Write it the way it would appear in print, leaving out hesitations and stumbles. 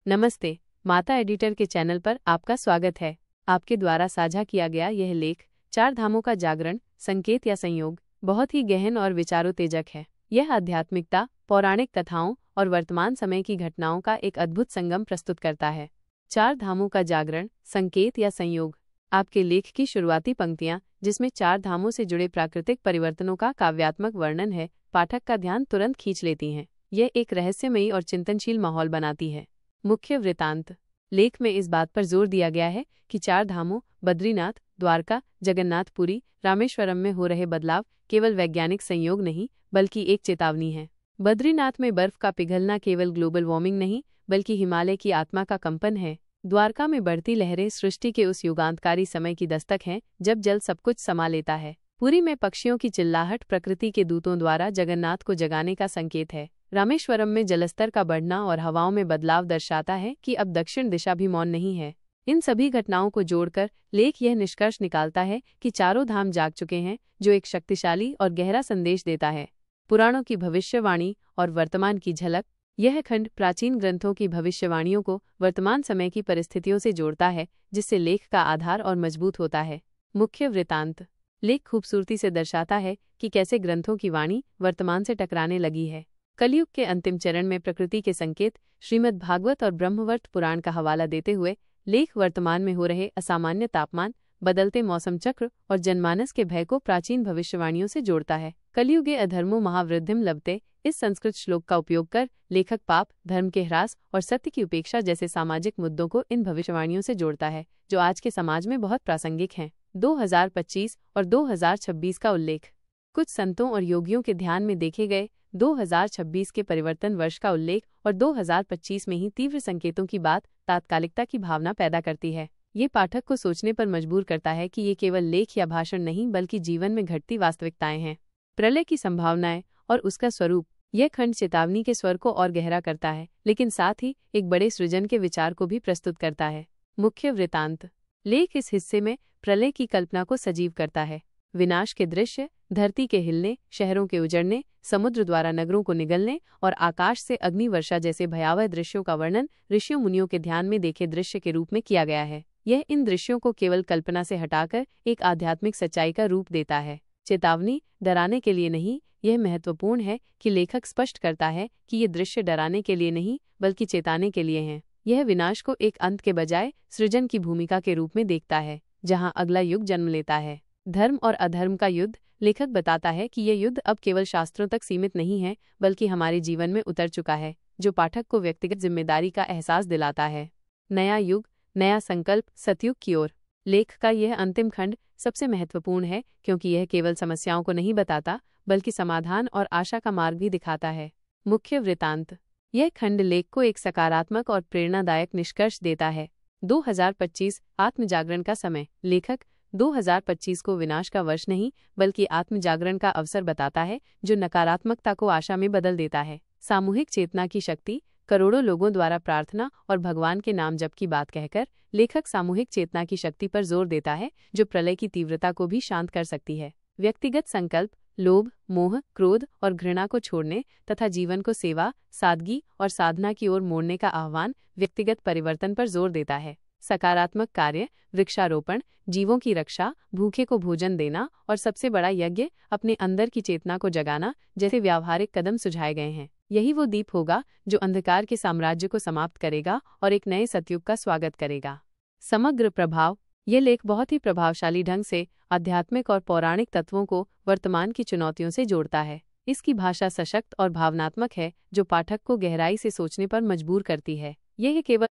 नमस्ते, माता एडिटर के चैनल पर आपका स्वागत है। आपके द्वारा साझा किया गया यह लेख चार धामों का जागरण, संकेत या संयोग बहुत ही गहन और विचारोत्तेजक है। यह आध्यात्मिकता, पौराणिक कथाओं और वर्तमान समय की घटनाओं का एक अद्भुत संगम प्रस्तुत करता है। चार धामों का जागरण, संकेत या संयोग। आपके लेख की शुरुआती पंक्तियां, जिसमें चार धामों से जुड़े प्राकृतिक परिवर्तनों का काव्यात्मक वर्णन है, पाठक का ध्यान तुरंत खींच लेती हैं। यह एक रहस्यमयी और चिंतनशील माहौल बनाती है। मुख्य वृत्तांत। लेख में इस बात पर जोर दिया गया है कि चार धामों बद्रीनाथ, द्वारका, जगन्नाथपुरी, रामेश्वरम में हो रहे बदलाव केवल वैज्ञानिक संयोग नहीं बल्कि एक चेतावनी है। बद्रीनाथ में बर्फ का पिघलना केवल ग्लोबल वार्मिंग नहीं बल्कि हिमालय की आत्मा का कंपन है। द्वारका में बढ़ती लहरें सृष्टि के उस युगांतकारी समय की दस्तक हैं जब जल सब कुछ समा लेता है। पुरी में पक्षियों की चिल्लाहट प्रकृति के दूतों द्वारा जगन्नाथ को जगाने का संकेत है। रामेश्वरम में जलस्तर का बढ़ना और हवाओं में बदलाव दर्शाता है कि अब दक्षिण दिशा भी मौन नहीं है। इन सभी घटनाओं को जोड़कर लेख यह निष्कर्ष निकालता है कि चारों धाम जाग चुके हैं, जो एक शक्तिशाली और गहरा संदेश देता है। पुराणों की भविष्यवाणी और वर्तमान की झलक। यह खंड प्राचीन ग्रंथों की भविष्यवाणियों को वर्तमान समय की परिस्थितियों से जोड़ता है, जिससे लेख का आधार और मजबूत होता है। मुख्य वृत्तांत। लेख खूबसूरती से दर्शाता है कि कैसे ग्रंथों की वाणी वर्तमान से टकराने लगी है। कलयुग के अंतिम चरण में प्रकृति के संकेत, श्रीमद् भागवत और ब्रह्मवर्त पुराण का हवाला देते हुए लेख वर्तमान में हो रहे असामान्य तापमान, बदलते मौसम चक्र और जनमानस के भय को प्राचीन भविष्यवाणियों से जोड़ता है। कलयुगे अधर्मो महावृद्धिम लभते, इस संस्कृत श्लोक का उपयोग कर लेखक पाप, धर्म के ह्रास और सत्य की उपेक्षा जैसे सामाजिक मुद्दों को इन भविष्यवाणियों से जोड़ता है, जो आज के समाज में बहुत प्रासंगिक हैं। 2025 और 2026 का उल्लेख। कुछ संतों और योगियों के ध्यान में देखे गए 2026 के परिवर्तन वर्ष का उल्लेख और 2025 में ही तीव्र संकेतों की बात तात्कालिकता की भावना पैदा करती है। ये पाठक को सोचने पर मजबूर करता है कि ये केवल लेख या भाषण नहीं बल्कि जीवन में घटती वास्तविकताएं हैं। प्रलय की संभावनाएं और उसका स्वरूप। यह खंड चेतावनी के स्वर को और गहरा करता है, लेकिन साथ ही एक बड़े सृजन के विचार को भी प्रस्तुत करता है। मुख्य वृत्तांत। लेख इस हिस्से में प्रलय की कल्पना को सजीव करता है। विनाश के दृश्य, धरती के हिलने, शहरों के उजड़ने, समुद्र द्वारा नगरों को निगलने और आकाश से अग्नि वर्षा जैसे भयावह दृश्यों का वर्णन ऋषियों मुनियों के ध्यान में देखे दृश्य के रूप में किया गया है। यह इन दृश्यों को केवल कल्पना से हटाकर एक आध्यात्मिक सच्चाई का रूप देता है। चेतावनी, डराने के लिए नहीं। यह महत्वपूर्ण है कि लेखक स्पष्ट करता है कि ये दृश्य डराने के लिए नहीं बल्कि चेताने के लिए हैं। यह विनाश को एक अंत के बजाय सृजन की भूमिका के रूप में देखता है, जहाँ अगला युग जन्म लेता है। धर्म और अधर्म का युद्ध। लेखक बताता है कि यह युद्ध अब केवल शास्त्रों तक सीमित नहीं है बल्कि हमारे जीवन में उतर चुका है, जो पाठक को व्यक्तिगत जिम्मेदारी का एहसास दिलाता है। नया युग, नया संकल्प, सतयुग की ओर। लेख का यह अंतिम खंड सबसे महत्वपूर्ण है क्योंकि यह केवल समस्याओं को नहीं बताता बल्कि समाधान और आशा का मार्ग भी दिखाता है। मुख्य वृत्तांत। यह खंड लेख को एक सकारात्मक और प्रेरणादायक निष्कर्ष देता है। 2025 आत्मजागरण का समय। लेखक 2025 को विनाश का वर्ष नहीं बल्कि आत्मजागरण का अवसर बताता है, जो नकारात्मकता को आशा में बदल देता है। सामूहिक चेतना की शक्ति। करोड़ों लोगों द्वारा प्रार्थना और भगवान के नाम जप की बात कहकर लेखक सामूहिक चेतना की शक्ति पर जोर देता है, जो प्रलय की तीव्रता को भी शांत कर सकती है। व्यक्तिगत संकल्प। लोभ, मोह, क्रोध और घृणा को छोड़ने तथा जीवन को सेवा, सादगी और साधना की ओर मोड़ने का आह्वान व्यक्तिगत परिवर्तन पर जोर देता है। सकारात्मक कार्य। वृक्षारोपण, जीवों की रक्षा, भूखे को भोजन देना और सबसे बड़ा यज्ञ, अपने अंदर की चेतना को जगाना जैसे व्यावहारिक कदम सुझाए गए हैं। यही वो दीप होगा जो अंधकार के साम्राज्य को समाप्त करेगा और एक नए सतयुग का स्वागत करेगा। समग्र प्रभाव। यह लेख बहुत ही प्रभावशाली ढंग से आध्यात्मिक और पौराणिक तत्वों को वर्तमान की चुनौतियों से जोड़ता है। इसकी भाषा सशक्त और भावनात्मक है, जो पाठक को गहराई से सोचने पर मजबूर करती है। यह केवल